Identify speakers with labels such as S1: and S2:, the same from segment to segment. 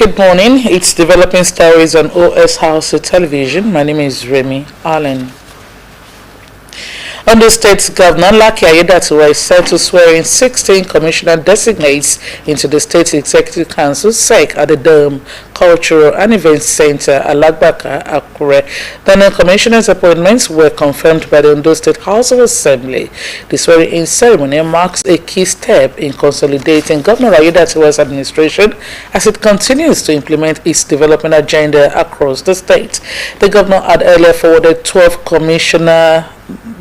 S1: Good morning. It's Developing Stories on Osrc television. My name is Remy Allen. Ondo State's Governor Lucky Aiyedatiwa is set to swear in 16 commissioner designates into the State Executive Council (SEC) at the Dome Cultural and Events Center, Alagbaka, Akure. The non-commissioners' appointments were confirmed by the Ondo State House of Assembly. The swearing-in ceremony marks a key step in consolidating Governor Aiyedatiwa's administration as it continues to implement its development agenda across the state. The governor had earlier forwarded 12 commissioner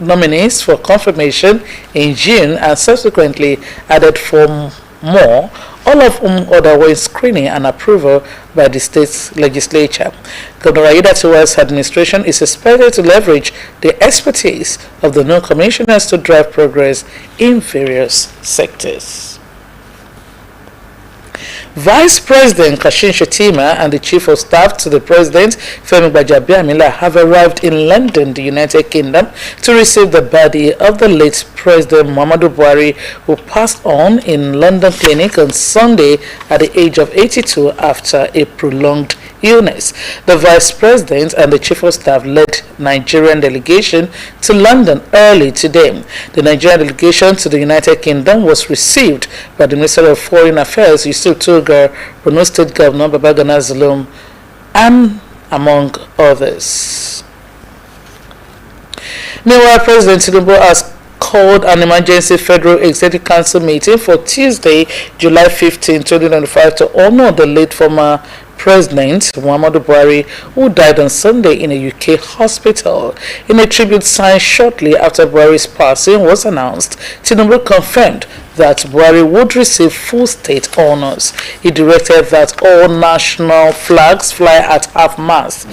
S1: nominees for confirmation in June and subsequently added 4 more, all of whom underwent screening and approval by the state's legislature. Governor Aiyedatiwa's administration is expected to leverage the expertise of the new commissioners to drive progress in various sectors. Vice President Kashim Shettima and the Chief of Staff to the President, Femi Gbajabiamila, have arrived in London, the United Kingdom, to receive the body of the late President Muhammadu Buhari, who passed on in London Clinic on Sunday at the age of 82 after a prolonged illness. The Vice President and the Chief of Staff led Nigerian delegation to London early today. The Nigerian delegation to the United Kingdom was received by the Minister of Foreign Affairs, Yusuf Tuggar, Borno State Governor Babagana Zulum, and among others. Meanwhile, President Tinubu has called an emergency Federal Executive Council meeting for Tuesday, July 15, 2025 to honor the late former President Muhammadu Buhari, who died on Sunday in a UK hospital. In a tribute signed shortly after Buhari's passing was announced, Tinubu confirmed that Buhari would receive full state honors. He directed that all national flags fly at half-mast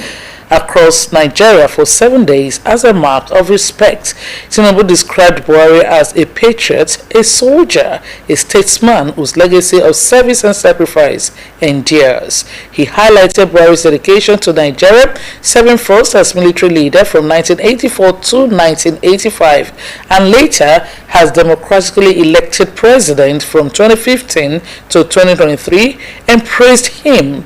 S1: across Nigeria for 7 days as a mark of respect. Tinubu described Buhari as a patriot, a soldier, a statesman whose legacy of service and sacrifice endures. He highlighted Buhari's dedication to Nigeria, serving first as military leader from 1984 to 1985, and later as democratically elected president from 2015 to 2023, and praised him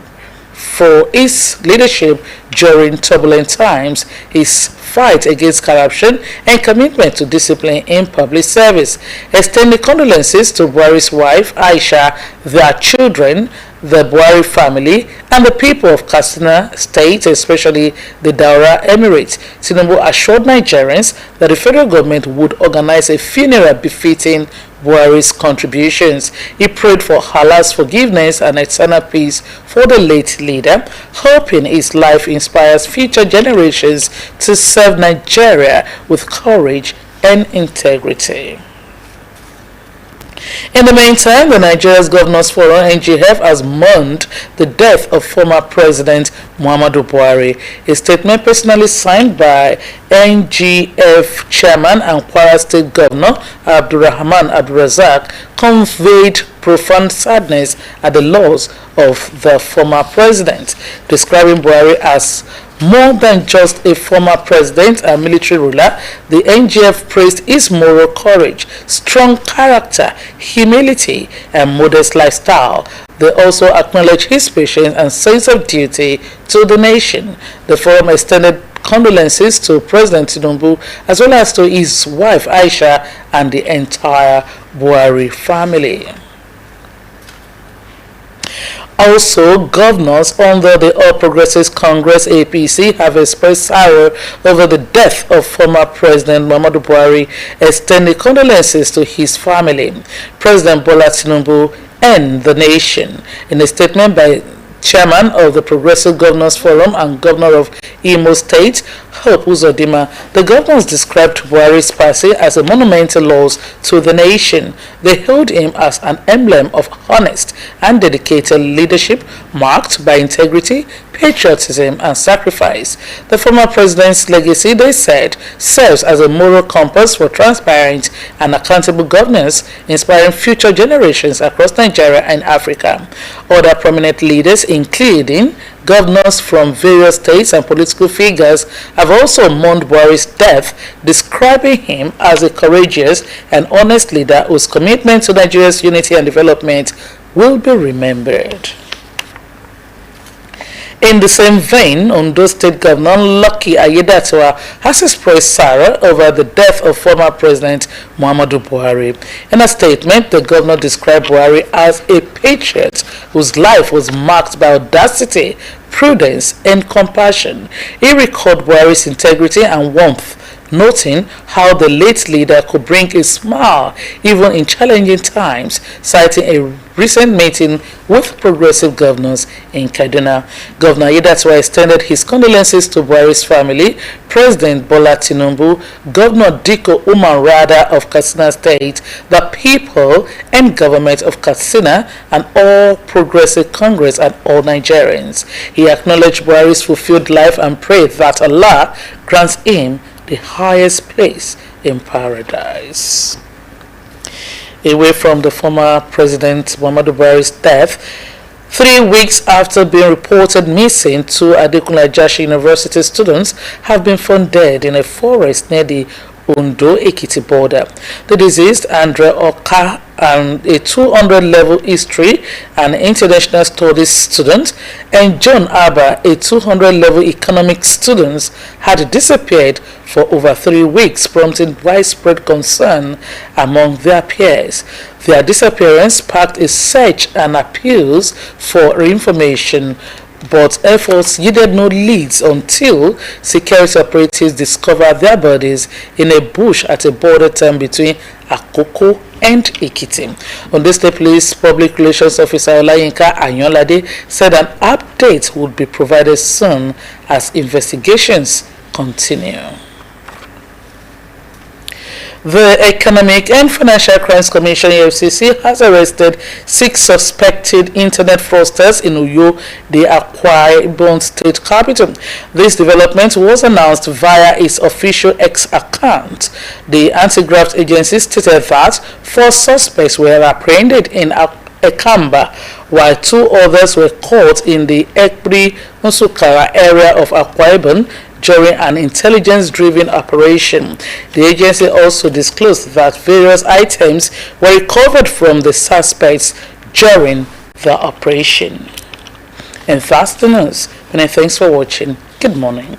S1: for his leadership during turbulent times, his fight against corruption, and commitment to discipline in public service. Extending condolences to Buhari's wife, Aisha, their children, the Buhari family, and the people of Katsina State, especially the Daura Emirate. Tinubu assured Nigerians that the federal government would organize a funeral befitting Buhari's contributions. He prayed for Allah's forgiveness and eternal peace for the late leader, hoping his life inspires future generations to serve Nigeria with courage and integrity. In the meantime, the Nigeria's Governors Forum (NGF) has mourned the death of former President Muhammadu Buhari. A statement personally signed by NGF Chairman and Kwara State Governor Abdulrahman Abdulrazak conveyed profound sadness at the loss of the former president, describing Buhari as more than just a former president and military ruler. The NGF praised his moral courage, strong character, humility, and modest lifestyle. They also acknowledged his patience and sense of duty to the nation. The forum extended condolences to President Tinubu as well as to his wife Aisha and the entire Buhari family. Also, governors under the All Progressives Congress (APC) have expressed sorrow over the death of former President Muhammadu Buhari, extending condolences to his family. President Bola Tinubu and the nation. In a statement by Chairman of the Progressive Governors Forum and Governor of Imo State, Hope Uzodinma, the governors described Buhari's passing as a monumental loss to the nation. They hailed him as an emblem of honest and dedicated leadership marked by integrity, patriotism, and sacrifice. The former president's legacy, they said, serves as a moral compass for transparent and accountable governance, inspiring future generations across Nigeria and Africa. Other prominent leaders, including governors from various states and political figures, have also mourned Buhari's death, describing him as a courageous and honest leader whose commitment to Nigeria's unity and development will be remembered. In the same vein, Ondo State Governor Lucky Aiyedatiwa has expressed sorrow over the death of former President Muhammadu Buhari. In a statement, the governor described Buhari as a patriot whose life was marked by audacity, prudence, and compassion. He recalled Buhari's integrity and warmth, noting how the late leader could bring a smile even in challenging times, citing a recent meeting with progressive governors in Kaduna. Governor Aiyedatiwa extended his condolences to Buhari's family, President Bola Tinubu, Governor Diko Umar Rada of Katsina State, the people and government of Katsina, and all Progressive Congress and all Nigerians. He acknowledged Buhari's fulfilled life and prayed that Allah grants him the highest place in paradise. Away from the former President Muhammadu Buhari's death, 3 weeks after being reported missing, 2 Adekunle Ajashi University students have been found dead in a forest near the Ondo-Ekiti border. The deceased, Andre Oka, a 200-level history and international studies student, and John Abba, a 200-level economics student, had disappeared for over 3 weeks, prompting widespread concern among their peers. Their disappearance sparked a search and appeals for information, but efforts yielded no leads until security operatives discovered their bodies in a bush at a border town between Akoko and Ekiti. On this day, Police Public Relations Officer Olayinka Anyolade said an update would be provided soon as investigations continue. The Economic and Financial Crimes Commission (EFCC) has arrested 6 suspected internet fraudsters in Uyo, the Akwa Ibom state capital. This development was announced via its official X account. The anti-graft agency stated that 4 suspects were apprehended in Ekamba, while 2 others were caught in the Ekpri Nsukara area of Akwa Ibom during an intelligence-driven operation. The agency also disclosed that various items were recovered from the suspects during the operation. And that's the news. Many thanks for watching. Good morning.